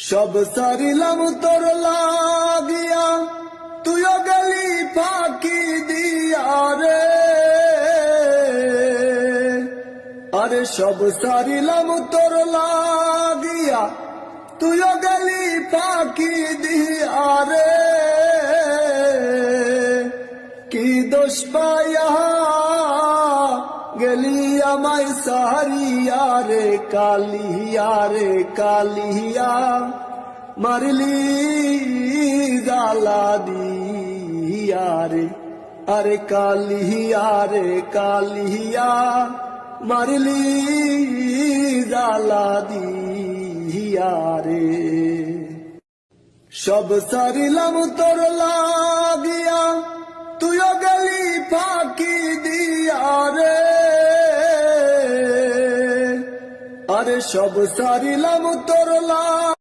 সব সারিলাম তোর লাগিয়া, তুইও গেলি ফাঁকি দিয়া রে। আরে সব সারিলাম তোর লাগিয়া, তুইও গেলি ফাঁকি দিয়া রে। কি দোষ পাইয়া গেলি আমায় সারিয়া রে কালিয়া রে কালিয়া, মারলি জালা দিয়া রে। আরে কালিয়া রে কালিয়া, মারলি জালা দিয়া রে। সব সারিলাম তোর লাগিয়া, তুইও গেলি ফাঁকি দিয়া রে। আরে সব সারিলাম তোর লাগিয়া,